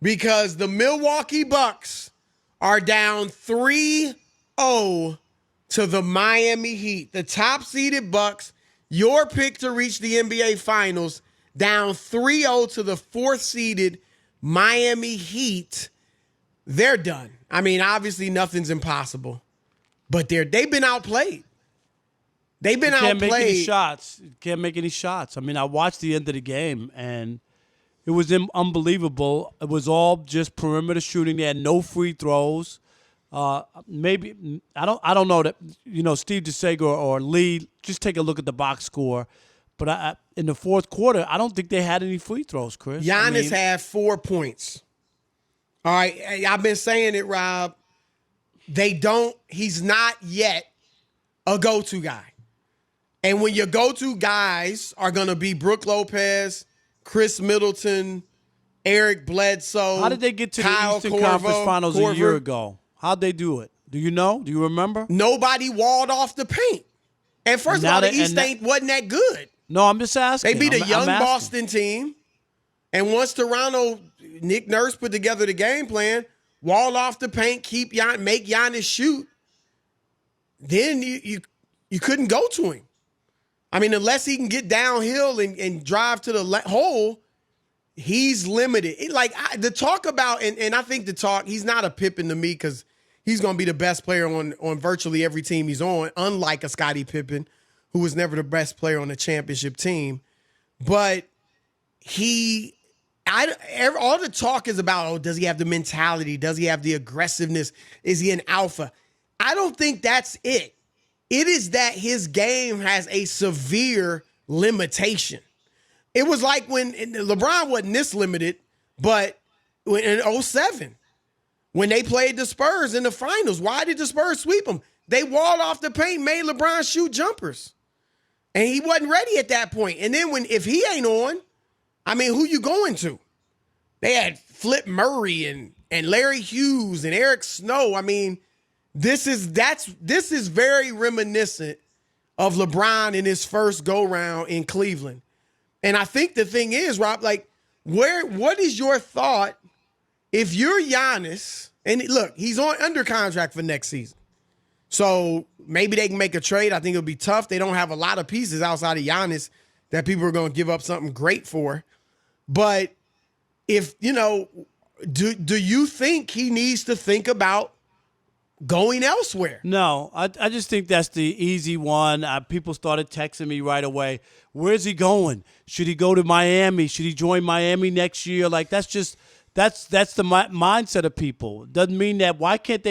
because the Milwaukee Bucks are down 3-0 to the Miami Heat. The top-seeded Bucks, your pick to reach the NBA Finals, down 3-0 to the fourth-seeded Miami Heat. They're done. I mean, obviously nothing's impossible, but they've been outplayed. They've been outplayed. Can't make any shots. Can't make any shots. I mean, I watched the end of the game, and it was unbelievable. It was all just perimeter shooting. They had no free throws. Maybe I don't know that Steve DeSager or Lee. Just take a look at the box score. But in the fourth quarter, I don't think they had any free throws, Chris. Giannis had 4 points. All right, I've been saying it, Rob. He's not yet a go-to guy. And when your go-to guys are going to be Brook Lopez, Chris Middleton, Eric Bledsoe, how did they get to Kyle the Eastern Conference Finals a year ago? How'd they do it? Do you know? Do you remember? Nobody walled off the paint. And first of all, the East wasn't that good. No, I'm just asking. They beat a young Boston team. And once Toronto, Nick Nurse put together the game plan, wall off the paint, make Giannis shoot, then you couldn't go to him. I mean, unless he can get downhill and drive to the hole, he's limited. The talk about, and I think he's not a Pippen to me because he's going to be the best player on virtually every team he's on, unlike a Scottie Pippen, who was never the best player on a championship team. But all the talk is about, does he have the mentality? Does he have the aggressiveness? Is he an alpha? I don't think that's it. It is that his game has a severe limitation. It was like when LeBron wasn't this limited, but in 2007, when they played the Spurs in the finals, why did the Spurs sweep them? They walled off the paint, made LeBron shoot jumpers. And he wasn't ready at that point. And then if he ain't on, I mean, who you going to? They had Flip Murray and Larry Hughes and Eric Snow. I mean, this is very reminiscent of LeBron in his first go-round in Cleveland. And I think the thing is, Rob, what is your thought if you're Giannis? And look, he's under contract for next season. So maybe they can make a trade. I think it'll be tough. They don't have a lot of pieces outside of Giannis that people are going to give up something great for. But if, do you think he needs to think about going elsewhere? No, I just think that's the easy one. People started texting me right away. Where's he going? Should he go to Miami? Should he join Miami next year? That's the mindset of people. Doesn't mean that. Why can't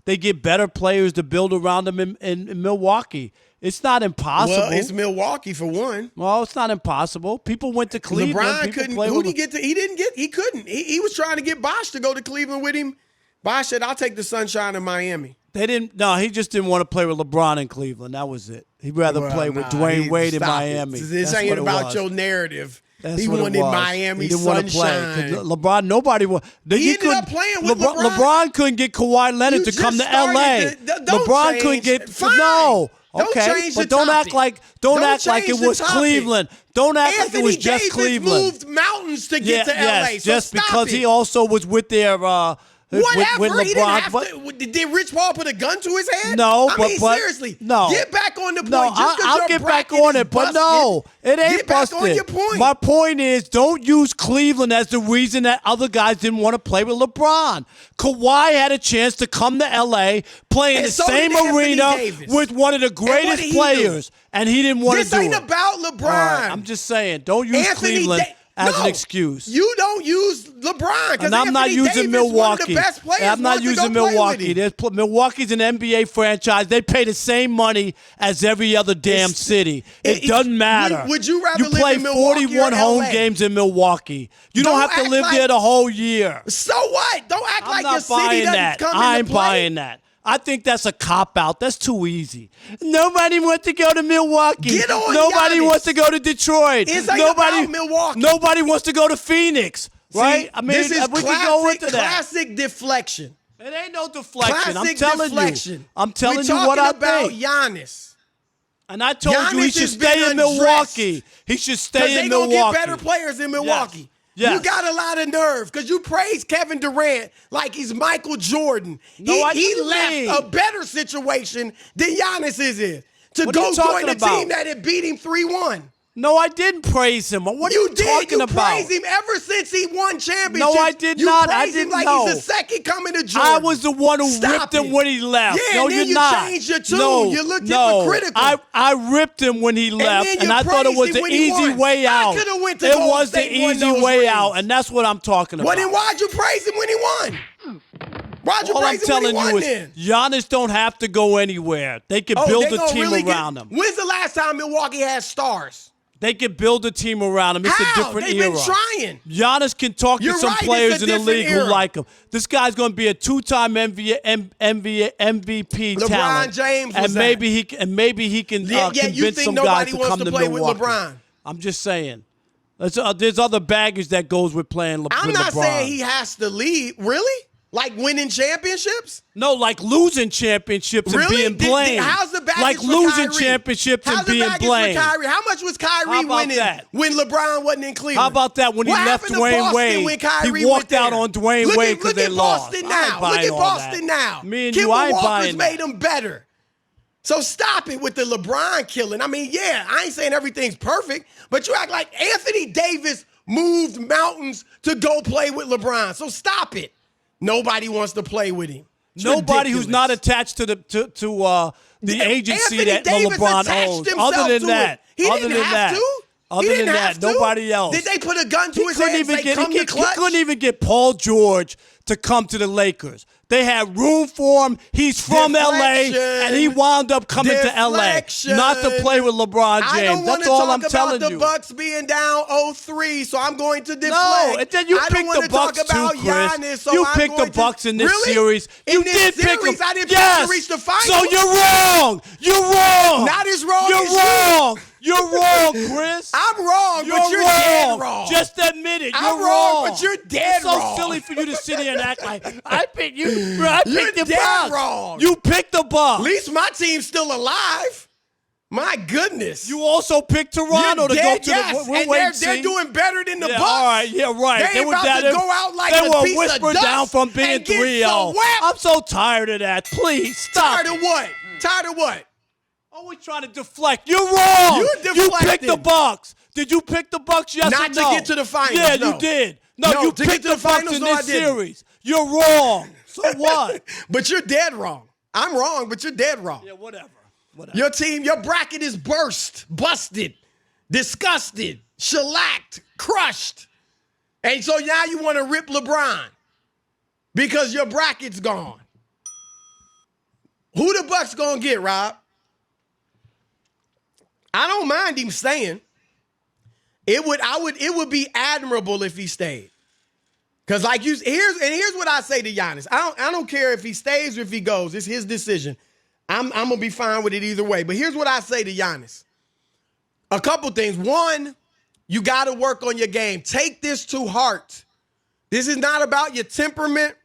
they get better players to build around them in Milwaukee? It's not impossible. Well, it's Milwaukee for one. Well, it's not impossible. People went to Cleveland. LeBron couldn't. Who did he get to? He didn't get. He couldn't. He was trying to get Bosh to go to Cleveland with him. Bosh said, "I'll take the sunshine in Miami." They didn't. No, he just didn't want to play with LeBron in Cleveland. That was it. He'd rather play with Dwayne Wade in Miami. This ain't about your narrative. He wanted Miami sunshine. LeBron, nobody wanted. He ended up playing with LeBron. LeBron couldn't get Kawhi Leonard to come to L.A. LeBron couldn't get. Fine. No. Okay, but don't act like it was Cleveland. Don't act like it was just Cleveland. Moved mountains to get to L.A. So just because he also was with their whatever. With LeBron, he didn't have to. Did Rich Paul put a gun to his head? No, I mean, seriously. No. Get back on the point. No, I'll get back on it, but no, it ain't busted. Get back on your point. My point is, don't use Cleveland as the reason that other guys didn't want to play with LeBron. Kawhi had a chance to come to L.A., play in the same arena with one of the greatest players, and he didn't want to do it. This ain't about LeBron. Right, I'm just saying, don't use Cleveland as an excuse. You don't use LeBron. And I'm not using Milwaukee. One of the best players. I'm not using Milwaukee. Milwaukee's an NBA franchise. They pay the same money as every other damn city. It doesn't matter. Would you rather live in Milwaukee? You play 41 home games in Milwaukee. You don't have to live there the whole year. So what? Don't act like your city doesn't come into play. I'm buying that. I think that's a cop-out. That's too easy. Nobody wants to go to Milwaukee. Get on Nobody Giannis. wants to go to Detroit. It's about Milwaukee. Nobody wants to go to Phoenix, right? See, I mean, this is classic deflection. It ain't no deflection. I'm telling you what I think. We're talking about Giannis. And I told you he should stay in Milwaukee. He should stay in Milwaukee. Because they're going to get better players in Milwaukee. Yes. Yes. You got a lot of nerve because you praise Kevin Durant like he's Michael Jordan. No, he left a better situation than Giannis is to What are go you join talking a about? team that had beat him 3-1. No, I didn't praise him. What are you talking you about? praised him ever since he won championships. No, I did you not. praised I him didn't like know. he's the second coming to Jordan. I was the one who Stop ripped him it. when he left. Yeah, No, and then you're you not. changed your tune. No, You looked no. hypocritical. I ripped him when he left, then and you I thought it was praised him the when he easy won. way I out. coulda went to It Golden was the State and won easy those way rings. out, and that's what I'm talking about. Well, then why'd you praise him when he won? Why'd you All I'm praise him when he telling won you is then? Giannis don't have to go anywhere. They can build they a gonna team really around him. When's the last time Milwaukee had stars? They can build a team around him. It's How? a different They've era. been trying. Giannis can talk You're to some right, it's players a in the different league era. who like him. This guy's going to be a two-time MVP LeBron talent. James was and maybe he can you convince think some nobody guys to wants come to to play with Milwaukee. LeBron? I'm just saying. There's other baggage that goes with playing I'm with not LeBron. saying he has to leave. Really? Like winning championships? No, like losing championships Really? and being blamed. How's the baggage like for losing Kyrie? championships How's and the being baggage blamed. for Kyrie? How much was Kyrie How about winning that? when LeBron wasn't in Cleveland? How about that when he What left happened to Dwayne Boston Wade? when Kyrie He walked went there? out on Dwayne Look Wade at- because look they at lost. Boston I now. ain't buying Look at all Boston that. now. Me and Kemba you, I ain't Walker's buying made that. them better. So stop it with the LeBron killing. I mean, yeah, I ain't saying everything's perfect, but you act like Anthony Davis moved mountains to go play with LeBron. So stop it. Nobody wants to play with him. It's Nobody who's ridiculous. not attached to the agency Anthony that Davis LeBron attached owns. himself Other than to that, it. He other didn't than have that, to. other He than didn't that, have to. nobody else. Did they put a gun to He his head and say, come to clutch? He couldn't even get Paul George to come to the Lakers. They had room for him. He's from LA, and he wound up coming to LA, not to play with LeBron James. I don't want That's to all I'm talk telling about the you. Bucks being down 0-3, so I'm going to deflect. No, and then you I don't picked want the to talk Bucks about too, Chris. Giannis, so You I'm picked going the Bucks in this Really? series. In You this did pick series, them. I didn't Yes. pick them to reach the finals. So you're wrong. You're wrong. Not as wrong You're as you. wrong. You're wrong, Chris. I'm wrong, You're but you're wrong. dead wrong. Just admit it. You're I'm wrong, wrong, but you're dead it's so wrong. silly for you to sit here and act like I picked you. I You're picked the dead Bucks. wrong. You picked the Bucks. At least my team's still alive. My goodness. You also picked Toronto to go to yes, the. We'll and wait they're, and see. they're doing better than the Yeah, Bucks. all right, yeah, right. They were about down- to go out like they a were piece of whispered dust down from being and get 3-0. swept. I'm so tired of that. Please stop. Tired of what? Tired of what? Always trying to deflect. You're wrong. You You picked deflected. the Bucks. Did you pick the Bucks? Yes Not or to no? get to the finals, Yeah, no. you did. No, No, you to get picked to the the Bucks finals, in no, I this didn't. series. You're wrong. So what? But you're dead wrong. I'm wrong, but you're dead wrong. Yeah, whatever. Your team, your bracket is busted, disgusted, shellacked, crushed. And so now you want to rip LeBron because your bracket's gone. Who the Bucks gonna get, Rob? I don't mind him staying. It would be admirable if he stayed. Cause like here's what I say to Giannis. I don't care if he stays or if he goes. It's his decision. I'm gonna be fine with it either way. But here's what I say to Giannis. A couple things. One, you gotta work on your game. Take this to heart. This is not about your temperament.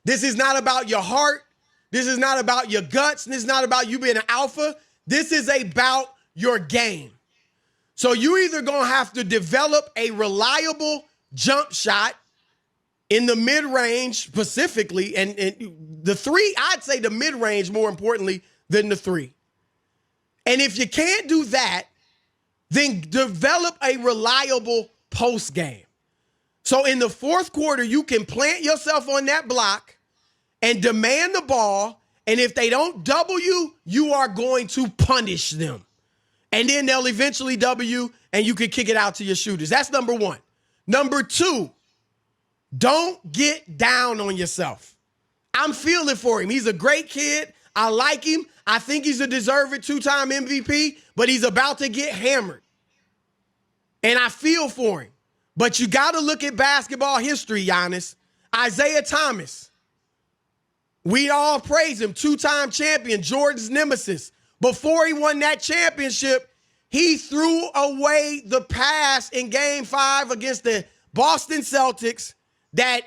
This is not about your heart. This is not about your guts. This is not about you being an alpha. This is about your game. So you either gonna have to develop a reliable jump shot in the mid-range specifically, and the three, I'd say the mid-range more importantly than the three. And if you can't do that, then develop a reliable post game. So in the fourth quarter, you can plant yourself on that block and demand the ball, and if they don't double you, you are going to punish them. And then they'll eventually double you, and you can kick it out to your shooters. That's number one. Number two, don't get down on yourself. I'm feeling for him. He's a great kid. I like him. I think he's a deserving two-time MVP, but he's about to get hammered. And I feel for him. But you got to look at basketball history, Giannis. Isaiah Thomas. We all praise him. Two-time champion, Jordan's nemesis. Before he won that championship, he threw away the pass in Game 5 against the Boston Celtics that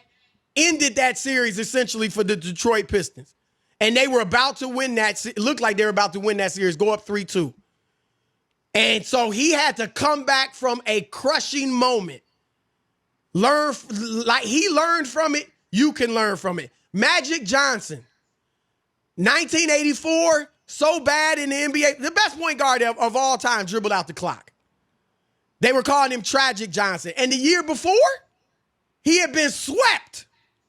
ended that series essentially for the Detroit Pistons. And they were about to win that. It looked like they were about to win that series, go up 3-2. And so he had to come back from a crushing moment Like he learned from it, you can learn from it. Magic Johnson, 1984, so bad in the NBA, the best point guard of all time dribbled out the clock. They were calling him Tragic Johnson. And the year before, he had been swept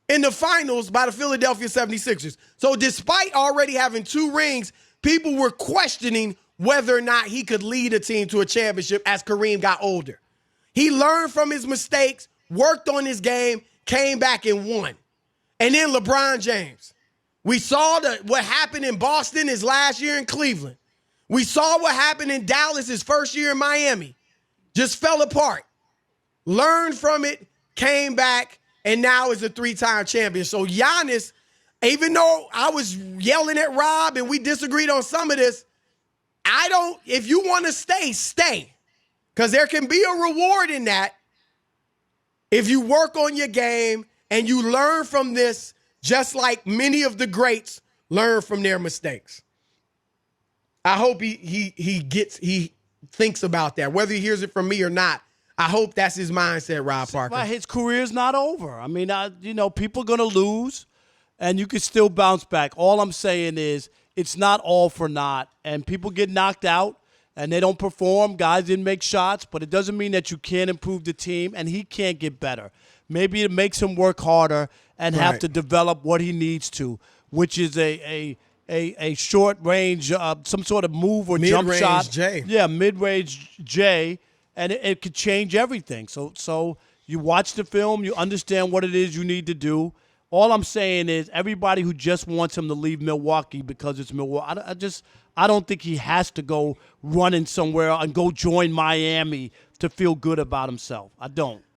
in the finals by the Philadelphia 76ers. So despite already having 2 rings, people were questioning whether or not he could lead a team to a championship as Kareem got older. He learned from his mistakes, worked on his game, came back and won. And then LeBron James. We saw what happened in Boston his last year in Cleveland. We saw what happened in Dallas his first year in Miami. Just fell apart. Learned from it, came back, and now is a 3-time champion. So Giannis, even though I was yelling at Rob and we disagreed on some of this, if you want to stay, stay. Because there can be a reward in that if you work on your game and you learn from this, just like many of the greats learn from their mistakes. I hope he thinks about that, whether he hears it from me or not. I hope that's his mindset, Rob Parker. Well, his career's not over. I mean, people are going to lose, and you can still bounce back. All I'm saying is it's not all for naught, and people get knocked out, and they don't perform. Guys didn't make shots, but it doesn't mean that you can't improve the team, and he can't get better. Maybe it makes him work harder and have to develop what he needs to, which is a short range, some sort of move or jump shot. J. Yeah, mid-range J, and it could change everything. So you watch the film, you understand what it is you need to do. All I'm saying is everybody who just wants him to leave Milwaukee because it's Milwaukee, I don't think he has to go running somewhere and go join Miami to feel good about himself. I don't.